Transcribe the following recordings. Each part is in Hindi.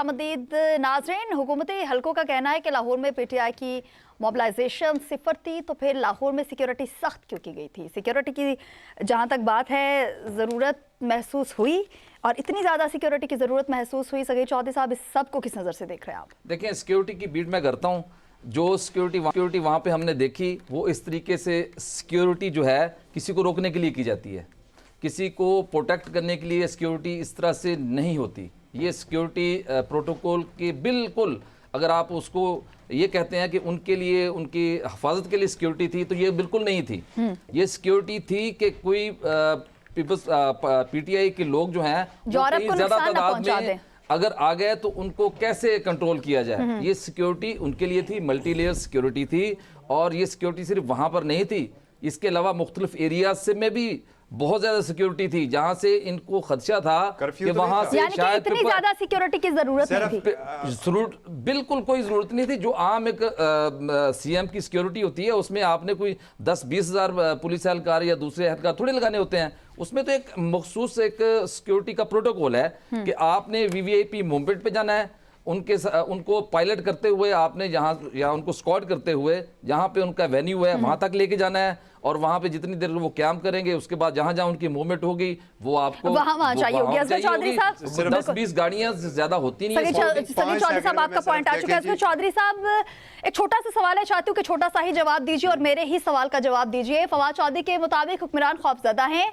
खुशामदीद नाज़रीन। हुकूमती हलकों का कहना है कि लाहौर में पीटीआई की मोबिलाइजेशन सिफर थी, तो फिर लाहौर में सिक्योरिटी सख्त क्यों की गई थी? सिक्योरिटी की जहाँ तक बात है, ज़रूरत महसूस हुई और इतनी ज़्यादा सिक्योरिटी की ज़रूरत महसूस हुई। सगीर चौधरी साहब, इस सब को किस नज़र से देख रहे हैं आप? देखिए, सिक्योरिटी की बीट मैं करता हूँ। जो सिक्योरिटी वहाँ पे हमने देखी, वो इस तरीके से सिक्योरिटी जो है किसी को रोकने के लिए की जाती है, किसी को प्रोटेक्ट करने के लिए सिक्योरिटी इस तरह से नहीं होती। ये सिक्योरिटी प्रोटोकॉल के बिल्कुल, अगर आप उसको ये कहते हैं कि उनके लिए, उनकी हिफाजत के लिए सिक्योरिटी थी, तो ये बिल्कुल नहीं थी। ये सिक्योरिटी थी कि कोई पीपल्स पीटीआई के लोग जो हैं ज़्यादा तादाद में अगर आ गए तो उनको कैसे कंट्रोल किया जाए, ये सिक्योरिटी उनके लिए थी। मल्टी लेयर सिक्योरिटी थी, और ये सिक्योरिटी सिर्फ वहाँ पर नहीं थी, इसके अलावा मुख्तलिफ एरियाज से में भी बहुत ज्यादा सिक्योरिटी थी, जहां से इनको खदशा था कि वहां से शायद इतनी ज्यादा सिक्योरिटी की जरूरत नहीं थी। बिल्कुल कोई जरूरत नहीं थी। जो आम एक सीएम की सिक्योरिटी होती है, उसमें आपने कोई 10-20 हज़ार पुलिस एहलकार या दूसरे एहलकार थोड़े लगाने होते हैं। उसमें तो एक मखसूस एक सिक्योरिटी का प्रोटोकॉल है कि आपने वीवीआईपी मूवमेंट पे जाना है, उनको पायलट करते हुए आपने जहाँ या उनको स्कॉट करते हुए जहाँ पे उनका वेन्यू है वहाँ तक लेके जाना है, और वहाँ पे जितनी देर वो कैम करेंगे, उसके बाद जहाँ जहाँ उनकी मूवमेंट होगी वो आपको वहाँ चाहिए होगी। 10-20 गाड़ियाँ ज्यादा होती नहीं है। चौधरी साहब, आपका पॉइंट आ चुका है। चौधरी साहब, एक छोटा सा सवाल है, चाहती हूँ कि छोटा सा ही जवाब दीजिए और मेरे ही सवाल का जवाब दीजिए। फवाद चौधरी के मुताबिक हुक्मरान खौफजदा हैं,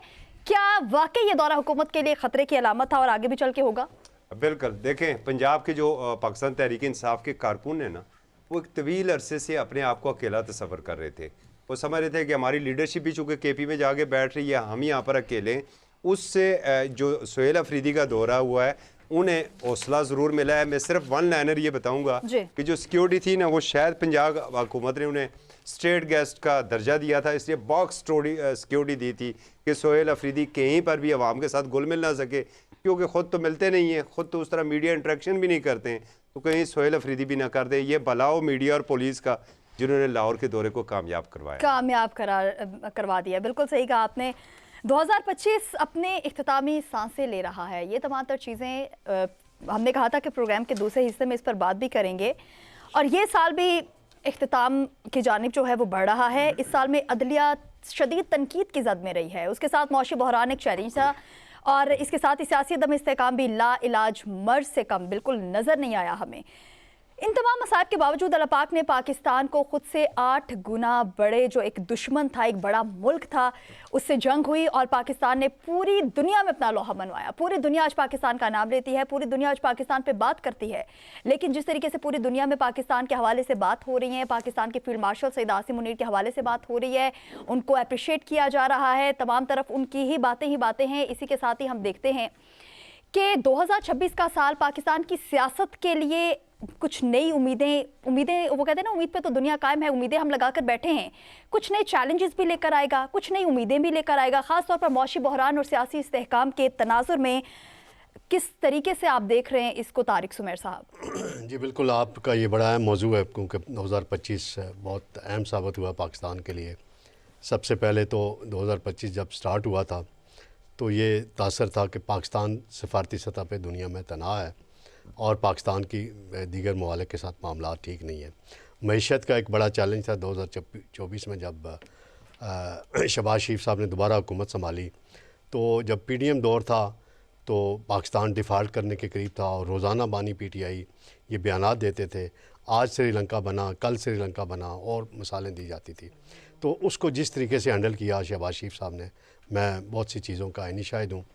क्या वाकई ये दौरा हुकूमत के लिए खतरे की अलामत था और आगे भी चल के होगा? बिल्कुल। देखें, पंजाब के जो पाकिस्तान तहरीक इंसाफ के कारकुन हैं ना, वो एक तवील अरसे से अपने आप को अकेला तस्वर कर रहे थे। वो समझ रहे थे कि हमारी लीडरशिप भी चूँकि केपी में जाके बैठ रही है, हम ही यहाँ पर अकेले। उससे जो सुहेल अफरीदी का दौरा हुआ है, उन्हें हौसला ज़रूर मिला है। मैं सिर्फ वन लाइनर ये बताऊँगा कि जो सिक्योरिटी थी ना, वो शायद पंजाब हुकूमत ने उन्हें स्टेट गेस्ट का दर्जा दिया था, इसलिए बॉक्स सिक्योरिटी दी थी कि सुहेल अफरीदी कहीं पर भी अवाम के साथ घुल मिल ना सके, क्योंकि ख़ुद तो मिलते नहीं हैं, ख़ुद तो उस तरह मीडिया इंटरेक्शन भी नहीं करते हैं, तो कहीं सुहेल अफरीदी भी ना कर दे। ये भलाओ मीडिया और पुलिस का, जिन्होंने लाहौर के दौरे को कामयाब करवा दिया। बिल्कुल सही कहा आपने। 2025 अपने इख्तितामी सांसें ले रहा है। ये तमाम तर चीज़ें हमने कहा था कि प्रोग्राम के दूसरे हिस्से में इस पर बात भी करेंगे, और ये साल भी इख्तिताम की जानिब जो है वो बढ़ रहा है। इस साल में अदलिया शदीद तनकीद की जद में रही है, उसके साथ मौशी बहरान एक चैलेंज था, और इसके साथ ही सियासी अदम इस्तेहकाम भी ला इलाज मर्ज से कम बिल्कुल नज़र नहीं आया हमें। इन तमाम मसाइब के बावजूद अल्लाह पाक ने पाकिस्तान को खुद से 8 गुना बड़े, जो एक दुश्मन था, एक बड़ा मुल्क था, उससे जंग हुई और पाकिस्तान ने पूरी दुनिया में अपना लोहा मनवाया। पूरी दुनिया आज पाकिस्तान का नाम लेती है, पूरी दुनिया आज पाकिस्तान पे बात करती है। लेकिन जिस तरीके से पूरी दुनिया में पाकिस्तान के हवाले से बात हो रही है, पाकिस्तान के फील्ड मार्शल सईद आसिम मुनीर के हवाले से बात हो रही है, उनको अप्रिशिएट किया जा रहा है, तमाम तरफ उनकी ही बातें हैं। इसी के साथ ही हम देखते हैं कि 2026 का साल पाकिस्तान की सियासत के लिए कुछ नई उम्मीदें वो कहते हैं ना, उम्मीद पे तो दुनिया कायम है, उम्मीदें हम लगाकर बैठे हैं। कुछ नए चैलेंजेस भी लेकर आएगा, कुछ नई उम्मीदें भी लेकर आएगा, ख़ासतौर पर मौशी बहरान और सियासी इस्तेहकाम के तनाजुर में। किस तरीके से आप देख रहे हैं इसको, तारिक सुमेर साहब? जी बिल्कुल, आपका ये बड़ा अहम मौजू है, क्योंकि 2025 बहुत अहम साबित हुआ पाकिस्तान के लिए। सबसे पहले तो 2025 जब स्टार्ट हुआ था तो ये तासर था कि पाकिस्तान सिफारती सतह पे दुनिया में तनाव है और पाकिस्तान की दीगर ममालिक के साथ मामला ठीक नहीं है। मईशत का एक बड़ा चैलेंज था 2024 में, जब शहबाज शरीफ साहब ने दोबारा हुकूमत संभाली, तो जब पीडीएम दौर था तो पाकिस्तान डिफ़ॉल्ट करने के करीब था, और रोज़ाना बानी पीटीआई ये बयानात देते थे, आज श्रीलंका बना, कल श्रीलंका बना, और मिसालें दी जाती थी। तो उसको जिस तरीके से हैंडल किया शहबाज शरीफ साहब ने, मैं बहुत सी चीज़ों का आइनी शाहिद हूँ,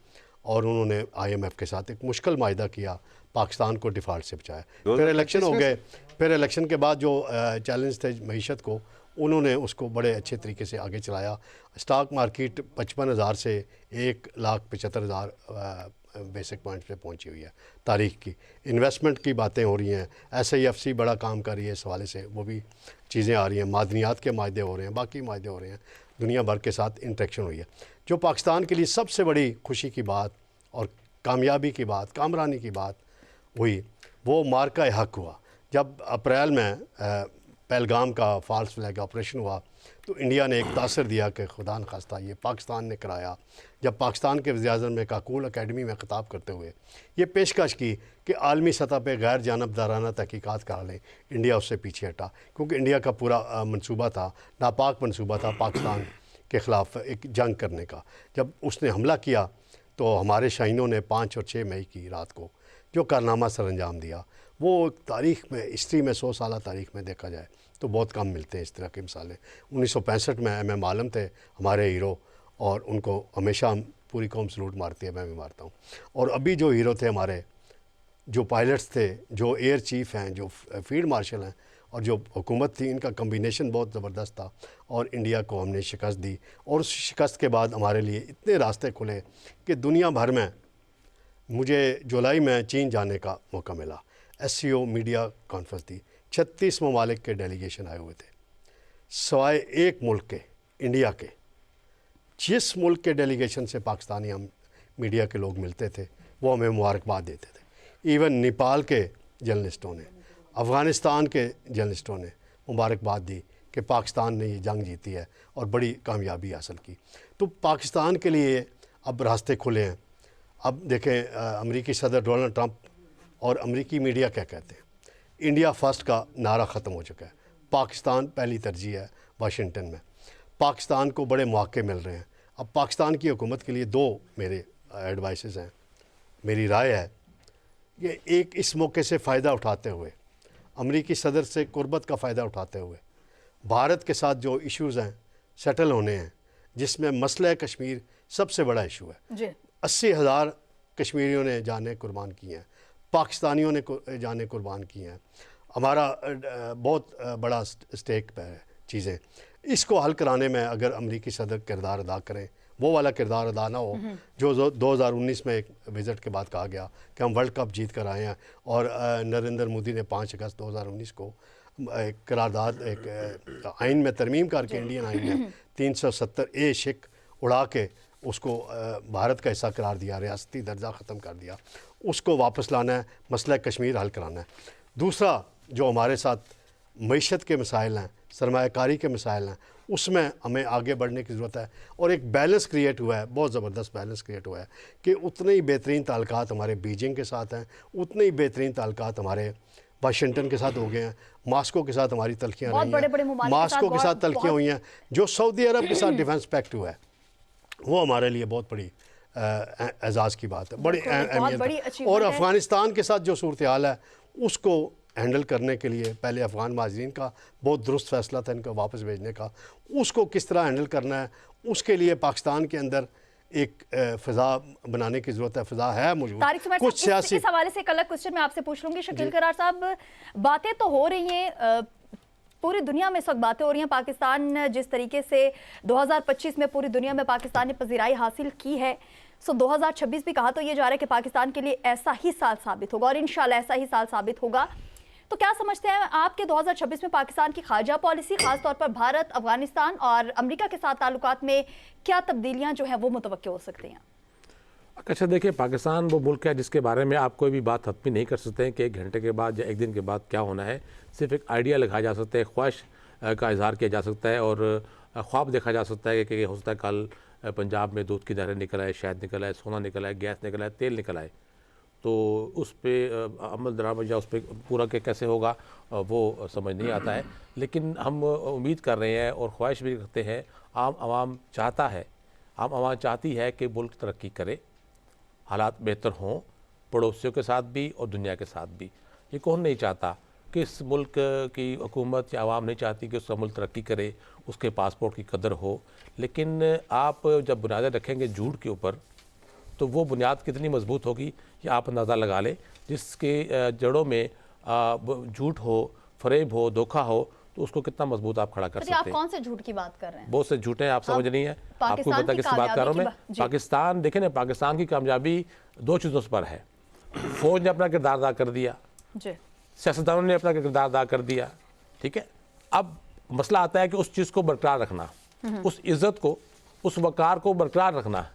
और उन्होंने IMF के साथ एक मुश्किल माहिदा किया, पाकिस्तान को डिफ़ॉल्ट से बचाया। फिर इलेक्शन हो गए, फिर इलेक्शन के बाद जो चैलेंज थे मईशत को, उन्होंने उसको बड़े अच्छे तरीके से आगे चलाया। स्टॉक मार्केट 55,000 से 1,75,000 बेसिक पॉइंट्स पे पहुंची हुई है तारीख की। इन्वेस्टमेंट की बातें हो रही हैं, SIFC बड़ा काम कर रही है इस हवाले से, वो भी चीज़ें आ रही हैं, मादनियात के मायदे हो रहे हैं, बाकी मायदे हो रहे हैं, दुनिया भर के साथ इंटरेक्शन हुई है। जो पाकिस्तान के लिए सबसे बड़ी खुशी की बात और कामयाबी की बात, कामरानी की बात हुई, वो मार्का हक हुआ। जब अप्रैल में पहलगाम का फॉल्स फ्लैग ऑपरेशन हुआ तो इंडिया ने एक तासर दिया कि खुदा न खास्ता ये पाकिस्तान ने कराया। जब पाकिस्तान के वज़ीर-ए-आज़म ने काकूल अकेडमी में ख़िताब करते हुए ये पेशकश की कि आलमी सतह पे गैर जानबदाराना तहकीकात करा लें, इंडिया उससे पीछे हटा, क्योंकि इंडिया का पूरा मंसूबा था, नापाक मंसूबा था पाकिस्तान के ख़िलाफ़ एक जंग करने का। जब उसने हमला किया तो हमारे शाहीनों ने 5 और 6 मई की रात को जो कारनामा सर अंजाम दिया, वो तारीख़ में, हिस्ट्री में 100 साल तारीख़ में देखा जाए तो बहुत कम मिलते हैं इस तरह की मिसालें। 1965 में MM आलम थे हमारे हीरो, और उनको हमेशा हम पूरी कौम सलूट मारती है, मैं भी मारता हूँ। और अभी जो हीरो थे हमारे, जो पायलट्स थे, जो एयर चीफ़ हैं, जो फील्ड मार्शल हैं, और जो हुकूमत थी, इनका कम्बिनेशन बहुत ज़बरदस्त था और इंडिया को हमने शिकस्त दी। और उस शिकस्त के बाद हमारे लिए इतने रास्ते खुले कि दुनिया भर में, मुझे जुलाई में चीन जाने का मौका मिला, SCO मीडिया कॉन्फ्रेंस थी, 36 ममालिक के डेलीगेशन आए हुए थे, सवाए एक मुल्क के, इंडिया के। जिस मुल्क के डेलीगेशन से पाकिस्तानी हम मीडिया के लोग मिलते थे वो हमें मुबारकबाद देते थे। इवन नेपाल के जर्नलिस्टों ने, अफ़गानिस्तान के जर्नलिस्टों ने मुबारकबाद दी कि पाकिस्तान ने ये जंग जीती है और बड़ी कामयाबी हासिल की। तो पाकिस्तान के लिए अब रास्ते खुले हैं। अब देखें, अमेरिकी सदर डोनाल्ड ट्रंप और अमेरिकी मीडिया क्या कहते हैं। इंडिया फर्स्ट का नारा ख़त्म हो चुका है, पाकिस्तान पहली तरजीह है वाशिंगटन में। पाकिस्तान को बड़े मौके मिल रहे हैं। अब पाकिस्तान की हुकूमत के लिए 2 मेरे एडवाइसेस हैं, मेरी राय है कि एक, इस मौके से फ़ायदा उठाते हुए, अमेरिकी सदर से कुर्बत का फ़ायदा उठाते हुए, भारत के साथ जो इश्यूज़ हैं सेटल होने हैं, जिसमें मसला कश्मीर सबसे बड़ा इशू है। जी 80,000 कश्मीरियों ने जानें कुर्बान की हैं, पाकिस्तानियों ने जानें कुर्बान की हैं। हमारा बहुत बड़ा स्टेक पे है चीज़ें। इसको हल कराने में अगर अमेरिकी सदर किरदार अदा करें, वो वाला किरदार अदा ना हो जो 2019 में एक विज़िट के बाद कहा गया कि हम वर्ल्ड कप जीत कर आए हैं, और नरेंद्र मोदी ने 5 अगस्त 2019 को एक करारदाद, एक आइन में तरमीम करके, इंडियन आइन में 370A शिक उड़ा के उसको भारत का हिस्सा करार दिया, रियासती दर्जा ख़त्म कर दिया। उसको वापस लाना है, मसला कश्मीर हल कराना है। दूसरा, जो हमारे साथ मईशत के मसाइल हैं, सरमायाकारी के मसाइल हैं, उसमें हमें आगे बढ़ने की ज़रूरत है। और एक बैलेंस क्रिएट हुआ है, बहुत ज़बरदस्त बैलेंस क्रिएट हुआ है कि उतने ही बेहतरीन ताल्लुकात हमारे बीजिंग के साथ हैं, उतने ही बेहतरीन ताल्लुकात हमारे वाशिंगटन के साथ हो गए हैं, मास्को के साथ हमारी तलखियाँ रही हैं, मास्को के साथ तलखियाँ हुई हैं, जो सऊदी अरब के साथ डिफेंस पैक्ट हुआ है, वो हमारे लिए बहुत बड़ी एजाज़ की बात है, बड़ी अहमियत है। और अफ़गानिस्तान के साथ जो सूरत हाल है उसको हैंडल करने के लिए पहले अफ़गान महाजरीन का बहुत दुरुस्त फैसला था इनको वापस भेजने का, उसको किस तरह हैंडल करना है, उसके लिए पाकिस्तान के अंदर एक फ़िज़ा बनाने की ज़रूरत है। फ़िज़ा है मौजूद, कुछ सियासी इस हवाले से एक अलग क्वेश्चन मैं आपसे पूछ लूँगी। शकील करार साहब, बातें तो हो रही हैं, पूरी दुनिया में इस वक्त बातें हो रही हैं, पाकिस्तान जिस तरीके से 2025 में पूरी दुनिया में पाकिस्तान ने पजीराई हासिल की है, सो 2026 भी कहा तो ये जा रहा है कि पाकिस्तान के लिए ऐसा ही साल साबित होगा और इंशाल्लाह ऐसा ही साल साबित होगा। तो क्या समझते हैं आपके 2026 में पाकिस्तान की खारजा पॉलिसी, खासतौर पर भारत, अफगानिस्तान और अमेरिका के साथ ताल्लुकात में क्या तब्दीलियां जो है वो मुतवक्किल हो सकती हैं? अच्छा देखिए, पाकिस्तान वो मुल्क है जिसके बारे में आप कोई भी बात हतमी नहीं कर सकते हैं कि 1 घंटे के बाद या 1 दिन के बाद क्या होना है। सिर्फ एक आइडिया लगाया जा सकता है, ख्वाहिश का इजहार किया जा सकता है और ख्वाब देखा जा सकता है कि हो सकता है कल पंजाब में दूध की नहरें निकल आए, शहद निकल आए, सोना निकल आए, गैस निकल आए, तेल निकल आए। तो उस पर अमल दरामद या उस पर पूरा के कैसे होगा वो समझ नहीं आता है। लेकिन हम उम्मीद कर रहे हैं और ख्वाहिश भी रखते हैं, आम आवाम चाहता है, आम आवाम चाहती है कि मुल्क तरक्की करे, हालात बेहतर हों, पड़ोसियों के साथ भी और दुनिया के साथ भी। ये कौन नहीं चाहता कि इस मुल्क की हुकूमत या आवाम नहीं चाहती कि उसका मुल्क तरक्की करे, उसके पासपोर्ट की कदर हो। लेकिन आप जब बुनियादें रखेंगे झूठ के ऊपर, तो वो बुनियाद कितनी मजबूत होगी ये आप अंदाज़ा लगा लें। जिसके जड़ों में झूठ हो, फरेब हो, धोखा हो, तो उसको कितना मजबूत आप खड़ा कर सकते हैं। आप कौन से झूठ की बात कर रहे हैं? बहुत से झूठे हैं, आप समझ नहीं है, आपको पता किसकी बात कर रहा हूँ मैं। पाकिस्तान देखें ना, पाकिस्तान की कामयाबी 2 चीज़ों पर है। फौज ने अपना किरदार अदा कर दिया, सियासतदानों ने अपना किरदार अदा कर दिया, ठीक है। अब मसला आता है कि उस चीज़ को बरकरार रखना, उस इज़्ज़त को, उस वक़ार को बरकरार रखना।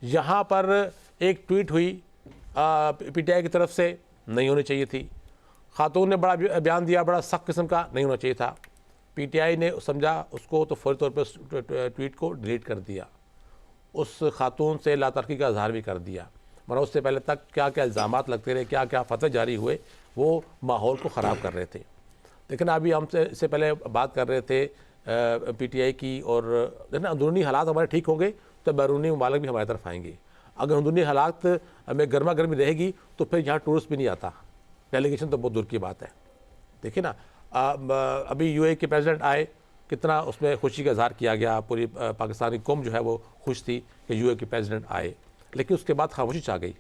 यहाँ पर एक ट्वीट हुई PTI की तरफ से, नहीं होनी चाहिए थी। खातून ने बड़ा बयान दिया, बड़ा सख्त किस्म का, नहीं होना चाहिए था। पीटीआई ने समझा उसको तो फौरी तौर पर ट्वीट को डिलीट कर दिया, उस खातून से लातरकी का इजहार भी कर दिया, मगर उससे पहले तक क्या क्या इल्ज़ामात लगते रहे, क्या क्या फतवे जारी हुए, वो माहौल को ख़राब कर रहे थे। लेकिन अभी हमसे इससे पहले बात कर रहे थे पीटीआई की, और अंदरूनी हालात हमारे ठीक होंगे तो बैरूनी ममालिक भी हमारी तरफ आएंगे। अगर अंदरूनी हालात में गर्मा गर्मी रहेगी तो फिर यहाँ टूरिस्ट भी नहीं आता, डेलीगेशन तो बहुत दूर की बात है। देखिए ना, अभी यूएई के प्रेसिडेंट आए, कितना उसमें खुशी का इजहार किया गया, पूरी पाकिस्तानी कौम जो है वो खुश थी कि यूएई के प्रेसिडेंट आए, लेकिन उसके बाद खामोशी छा गई।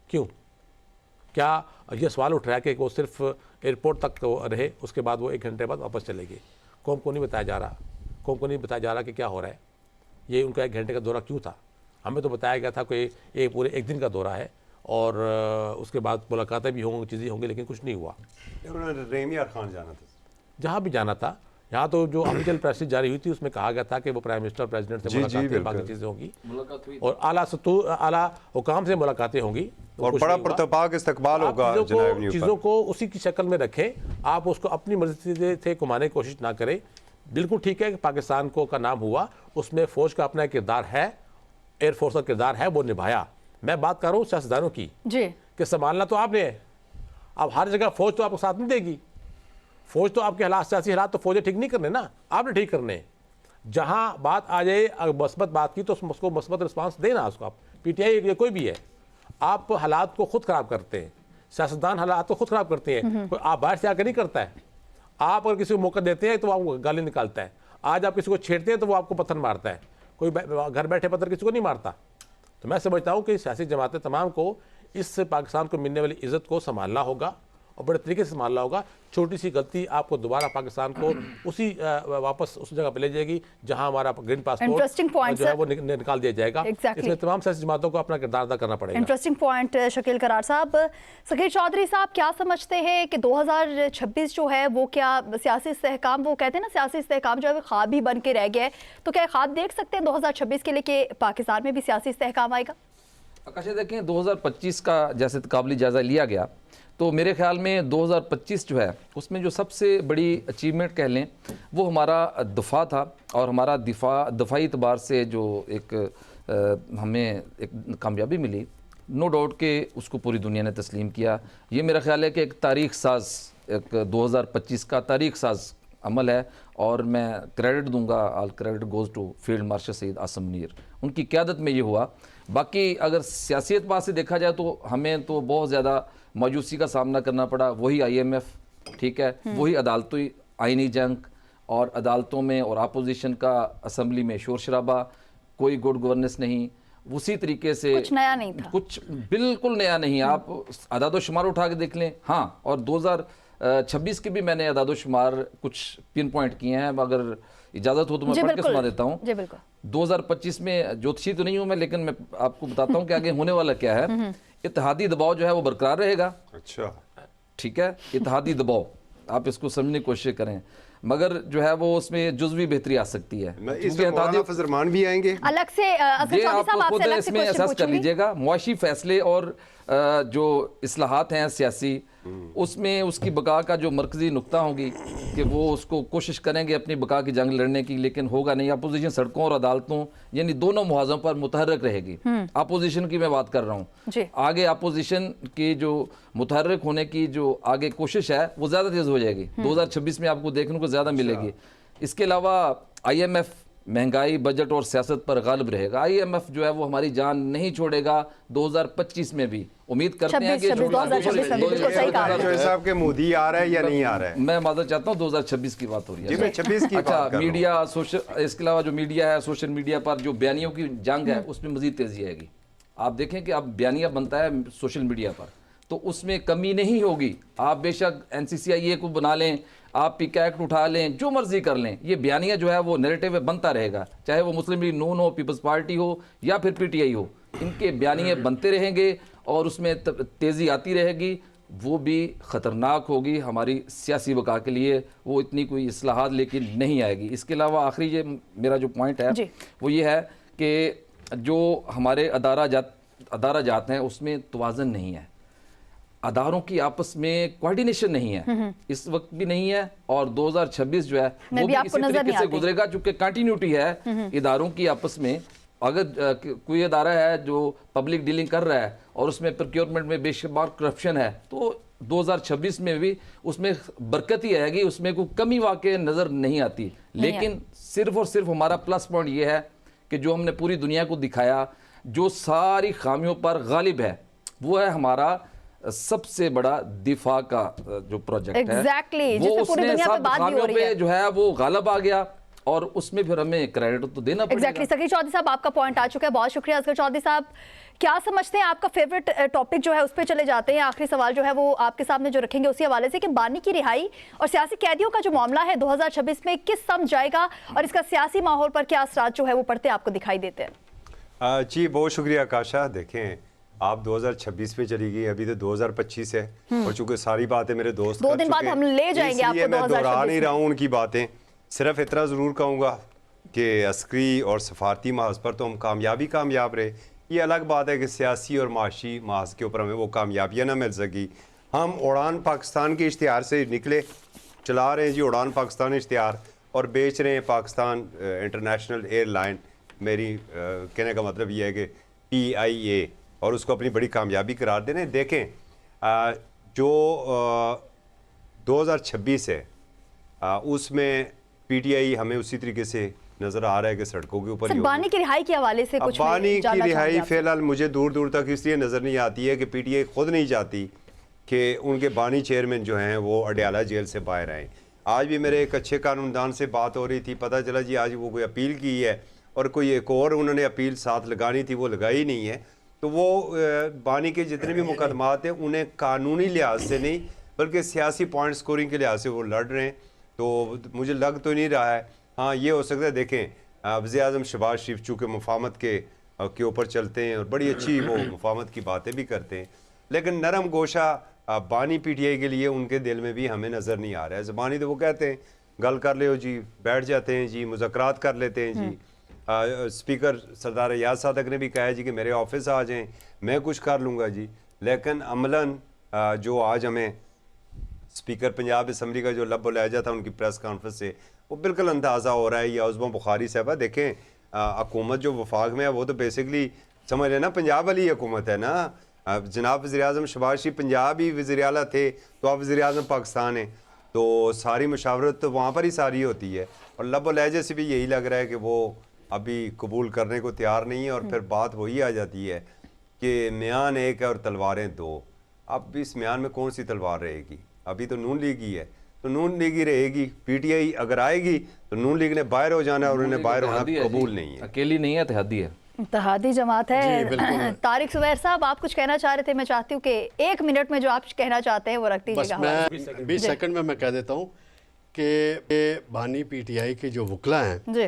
क्यों? क्या ये सवाल उठ रहा है कि वो सिर्फ एयरपोर्ट तक रहे, उसके बाद वो 1 घंटे बाद वापस चले गए? कौम को नहीं बताया जा रहा, कौम को नहीं बताया जा रहा कि क्या हो रहा है, ये उनका 1 घंटे का दौरा क्यों था। हमें तो बताया गया था कि ये पूरे 1 दिन का दौरा है और उसके बाद मुलाकातें भी होंगी, चीज़ें होंगी, लेकिन कुछ नहीं हुआ। उन्होंने रेमियार खान जाना था, जहाँ भी जाना था। यहाँ तो जो ऑफिशियल प्रेस जारी हुई थी उसमें कहा गया था कि वो प्राइम मिनिस्टर प्रेसिडेंट से मुलाकातें, बाकी चीज़ें होंगी और आला हुकाम से मुलाकातें होंगी और बड़ा प्रतिपाक इस्तकबाल होगा। चीज़ों को उसी की शक्ल में रखें, आप उसको अपनी मर्जी से घुमाने की कोशिश ना करें। बिल्कुल ठीक है कि पाकिस्तान को का नाम हुआ, उसमें फ़ौज का अपना किरदार है, एयरफोर्स का किरदार है, वो निभाया। मैं बात कर रहा हूँ सियासतदानों की जी, कि संभालना तो आपने है। अब हर जगह फ़ौज तो आपको साथ नहीं देगी, फ़ौज तो आपके हालात, सियासी हालात तो फ़ौजें ठीक नहीं करने ना, आपने ठीक करने। जहाँ बात आ जाए मस्बत बात की तो उसको मस्बत रिस्पांस देना उसको। आप पीटीआई या कोई भी है, आप हालात को खुद ख़राब करते हैं, सियासतदान हालात को खुद ख़राब करते हैं। कोई आप बाहर से आकर नहीं करता है। आप अगर किसी को मौका देते हैं तो वो आपको गाली निकालता है। आज आप किसी को छेड़ते हैं तो वो आपको पत्थर मारता है। कोई घर बैठे पत्थर किसी को नहीं मारता। तो मैं समझता हूँ कि सियासी जमातें तमाम को इस पाकिस्तान को मिलने वाली इज़्ज़त को संभालना होगा और बड़े तरीके से संभालना होगा। छोटी सी गलती आपको दोबारा पाकिस्तान को उसी वापस उस जगह पे ले जाएगी जहां हमारा ग्रीन Interesting पासपोर्ट point, जो है sir. वो निकाल दिया जाएगा। Exactly. इसमें तमाम सियासी जमातों को अपना किरदार अदा करना पड़ेगा। इंटरेस्टिंग पॉइंट शकील करार साहब। सकीर चौधरी साहब, क्या समझते हैं कि 2026 जो है वो क्या सियासी इस्तेहकाम, वो कहते हैं ना सियासी इस्तेहकाम जो है वो ख्वाब ही बन के रह गया है, तो क्या ख्वाब देख सकते हैं 2026 के लिए कि पाकिस्तान में भी सियासी इस्तेहकाम आएगा? आकाश, देखें 2025 का जैसे तकाबली जायज़ा लिया गया तो मेरे ख्याल में 2025 जो है उसमें जो सबसे बड़ी अचीवमेंट कह लें वो हमारा दफ़ा था। और हमारा दफ़ाई एतबार से जो हमें एक कामयाबी मिली, नो डाउट कि उसको पूरी दुनिया ने तस्लीम किया। ये मेरा ख्याल है कि एक तारीख साज, एक 2025 का तारीख साज अमल है और मैं क्रेडिट दूंगा, all credit goes to field marshal Syed Asim Munir, उनकी क़यादत में ये हुआ। बाकी अगर सियासी एतबार से देखा जाए तो हमें तो बहुत ज़्यादा मायूसी का सामना करना पड़ा। वही IMF, ठीक है, वही अदालती आइनी जंग और अदालतों में और अपोजिशन का असम्बली में शोर शराबा, कोई गुड गवर्नेंस नहीं, उसी तरीके से कुछ नया नहीं था, कुछ बिल्कुल नया नहीं। आप अदाद शुमार उठा के देख लें। हाँ, और 2026 के भी मैंने अदाद शुमार कुछ पिन पॉइंट किए हैं, अगर इजाज़त हो तो मैं पढ़ के सुना देता हूँ। 2025 में ज्योतिषी तो नहीं हूँ मैं, लेकिन मैं आपको बताता हूँ कि आगे होने वाला क्या है। इत्तेहादी दबाव जो है वो बरकरार रहेगा। अच्छा, ठीक है, इत्तेहादी दबाव आप इसको समझने की कोशिश करें, मगर जो है वो उसमें जुज़वी बेहतरी आ सकती है। फजरमान भी आएंगे अलग से। ये आप खुद इसमें एहसास कर लीजिएगा। मुआशी फैसले और जो इस्लाहात हैं सियासी, उसमें उसकी बका का जो मरकजी नुक्ता होगी कि वो उसको कोशिश करेंगे अपनी बका की जंग लड़ने की, लेकिन होगा नहीं। अपोजिशन सड़कों और अदालतों यानी दोनों मुहाज़ों पर मुतहर्रिक रहेगी। अपोजिशन की मैं बात कर रहा हूँ। आगे अपोजिशन की जो मुतहर्रिक होने की जो आगे कोशिश है वो ज़्यादा तेज़ हो जाएगी। 2026 में आपको देखने को ज़्यादा मिलेगी। इसके अलावा IMF महंगाई, बजट और सियासत पर गालिब रहेगा। IMF जो है वो हमारी जान नहीं छोड़ेगा 2025 में भी। उम्मीद करते हैं कि साहब के मोदी आ रहा है या नहीं आ रहा है। मैं माजर चाहता हूँ 2026 की बात हो रही है। 26 की अच्छा, बात कर मीडिया, सोशल, इसके अलावा जो मीडिया है, सोशल मीडिया पर जो बयानियों की जंग है उसमें मजीद तेजी आएगी। आप देखें कि अब बयानिया बनता है सोशल मीडिया पर, तो उसमें कमी नहीं होगी। आप बेशक NCCIA को बना लें, आप PIK एक्ट उठा लें, जो मर्जी कर लें, ये बयानिया जो है वो नैरेटिव बनता रहेगा। चाहे वो मुस्लिम लीग नून हो, पीपल्स पार्टी हो या फिर PTI हो, इनके बयानिए बनते रहेंगे और उसमें तेज़ी आती रहेगी। वो भी ख़तरनाक होगी हमारी सियासी बका के लिए। वो इतनी कोई इस्लाहात लेकिन नहीं आएगी। इसके अलावा आखिरी ये मेरा जो पॉइंट है वो ये है कि जो हमारे अदारा जात हैं उसमें तवाज़न नहीं है। अदारों की आपस में कोऑर्डिनेशन नहीं है, इस वक्त भी नहीं है, और 2026 जो है वो भी इसी तरीके से गुजरेगा, चूंकि कंटिन्यूटी है इदारों की आपस में। अगर कोई इदारा है जो पब्लिक डीलिंग कर रहा है और उसमें प्रोक्योरमेंट में बेशुमार करप्शन है, तो 2026 में भी उसमें बरकत ही आएगी, उसमें कोई कमी वाकई नज़र नहीं आती। लेकिन सिर्फ और सिर्फ हमारा प्लस पॉइंट ये है कि जो हमने पूरी दुनिया को दिखाया, जो सारी खामियों पर गालिब है, वो है हमारा सबसे बड़ा दिफा का जो प्रोजेक्ट है। Exactly, वो उसने सब खामियों पे जो है वो गालिब आ गया, और उसमें फिर हमें क्रेडिट तो देना पड़ेगा। एग्जैक्टली सकीर चौधरी साहब, आपका पॉइंट आ चुका है, बहुत शुक्रिया। असगर चौधरी साहब, क्या समझते हैं, आपका फेवरेट टॉपिक जो है उस पर चले जाते हैं। आखिरी सवाल जो है वो आपके सामने जो रखेंगे उसी हवाले से कि बानी की रिहाई और सियासी कैदियों का जो मामला है 2026 में किस सम जाएगा और इसका सियासी माहौल पर क्या असरात जो है वो पड़ते आपको दिखाई देते हैं? जी बहुत शुक्रिया आकाशा। देखें, आप 2026 में चली गई, अभी तो 2025 है, और चूंकि सारी बातें मेरे दोस्त 2 दिन बाद हम ले जाएंगे आपको मैं दोहरा 2026 नहीं रहा हूँ उनकी बातें। सिर्फ इतना ज़रूर कहूँगा कि अस्करी और सफारती महाज पर तो हम कामयाब रहे। ये अलग बात है कि सियासी और माशी महाज के ऊपर हमें वो कामयाबियाँ ना मिल सकी। हम उड़ान पाकिस्तान के इश्तिहार से निकले, चला रहे हैं जी उड़ान पाकिस्तान इश्तिहार, और बेच रहे हैं पाकिस्तान इंटरनेशनल एयरलाइन। मेरी कहने का मतलब ये है कि PIA, और उसको अपनी बड़ी कामयाबी करार दे रहे हैं। देखें, जो 2026 है उसमें PTI हमें उसी तरीके से नज़र आ रहा है कि सड़कों के ऊपर ही बानी की रिहाई के हवाले से कुछ बानी की रिहाई फिलहाल मुझे दूर दूर तक इसलिए नज़र नहीं आती है कि PTI खुद नहीं चाहती कि उनके बानी चेयरमैन जो हैं वो अडयाला जेल से बाहर आएँ। आज भी मेरे एक अच्छे कानूनदान से बात हो रही थी, पता चला जी आज वो कोई अपील की है और कोई एक और उन्होंने अपील साथ लगानी थी, वो लगाई नहीं है। तो वो बानी के जितने भी मुकदमात हैं उन्हें कानूनी लिहाज से नहीं बल्कि सियासी पॉइंट स्कोरिंग के लिहाज से वो लड़ रहे हैं। तो मुझे लग तो नहीं रहा है, हाँ ये हो सकता है। देखें, वज़ीर-ए-आज़म शहबाज शरीफ चूँकि मुफाहमत के ऊपर चलते हैं और बड़ी अच्छी वो मुफाहमत की बातें भी करते हैं, लेकिन नरम गोशा बानी PTI के लिए उनके दिल में भी हमें नज़र नहीं आ रहा है। ज़बानी तो वो कहते हैं गल कर ले जी, बैठ जाते हैं जी, मुज़ाकरात कर लेते हैं जी। स्पीकर सरदार याद सादक ने भी कहा है जी कि मेरे ऑफिस आ जाएं, मैं कुछ कर लूँगा जी। लेकिन अमलन जो आज हमें स्पीकर पंजाब असम्बली का जो लब लहजा था उनकी प्रेस कॉन्फ्रेंस से, वो बिल्कुल अंदाज़ा हो रहा है। या उस्मा बुखारी साहबा, देखें हुकूमत जो वफाक में है वो तो बेसिकली समझ लेना पंजाब वाली हुकूमत है ना। जनाब वज़ीर-ए-आज़म शहबाज शरीफ पंजाब ही वज़ीर आला थे, तो अब वज़ीर-ए-आज़म पाकिस्तान है, तो सारी मशावरत तो वहाँ पर ही सारी होती है। और लब लहजे से भी यही लग रहा है कि वो अभी कबूल करने को तैयार नहीं है। और फिर बात वही आ जाती है कि म्यान एक है और तलवारें दो। अब इस म्यान में कौन सी तलवार रहेगी? अभी तो नून लीग ही है, तो नून लीग ही रहेगी। PTI अगर आएगी तो नून लीग ने बाहर हो जाना है और उन्हें बाहर होना कबूल नहीं है। अकेली नहीं है, इत्तेहादी है, इत्तेहादी जमात है। तारिक ज़ुबैर साहब, आप कुछ कहना चाह रहे थे, मैं चाहती हूँ कि 1 मिनट में जो आप कहना चाहते हैं वो रख दीजिएगा। मैं 20 सेकंड में मैं कह देता हूँ कि बानी PTI के जो वकला हैं जी,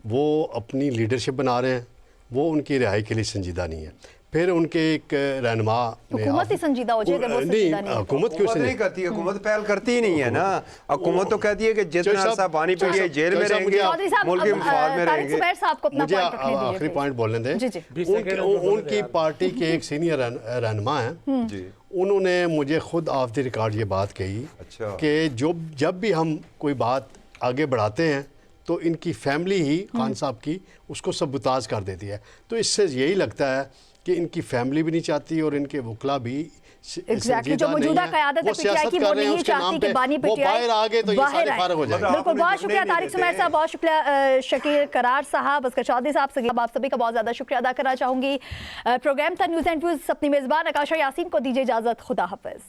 वो अपनी लीडरशिप बना रहे हैं, वो उनकी रिहाई के लिए संजीदा नहीं है। फिर उनके एक रहनुमा हुकूमत ही संजीदा हो जाएगा, वो संजीदा नहीं है। हुकूमत क्यों नहीं करती है? हुकूमत पहल करती ही नहीं है ना। हुकूमत तो कहती है कि जितना अरसा बानी PTI जेल में रहेंगे, मुल्क के मफाद में रहेंगे। मुझे आखिरी पॉइंट बोलने दें। उनकी पार्टी के एक सीनियर रहनुमा हैं, उन्होंने मुझे खुद ऑफ द रिकॉर्ड ये बात कही कि जब भी हम कोई बात आगे बढ़ाते हैं तो इनकी फैमिली ही खान साहब की उसको सबुताज कर देती है। तो इससे यही लगता है कि इनकी फैमिली भी नहीं चाहती और इनके वकला भी एग्जैक्टली जो मौजूदा क़यादत है PTI की वो नहीं चाहती कि बानी PTI बाहर आ गए तो ये सारे फारग हो जाएंगे। बिल्कुल, बहुत शुक्रिया तारिक ज़ुबैर साहब, बहुत शुक्रिया शकीर करार साहब, असगर चौधरी साहब, आप सभी का बहुत ज़्यादा शुक्रिया अदा करना चाहूँगी। प्रोग्राम था न्यूज़ एंड व्यूज़, अपनी मेज़बान आकाशा यासीन को दीजिए इजाज़त। खुदा हाफ़िज़।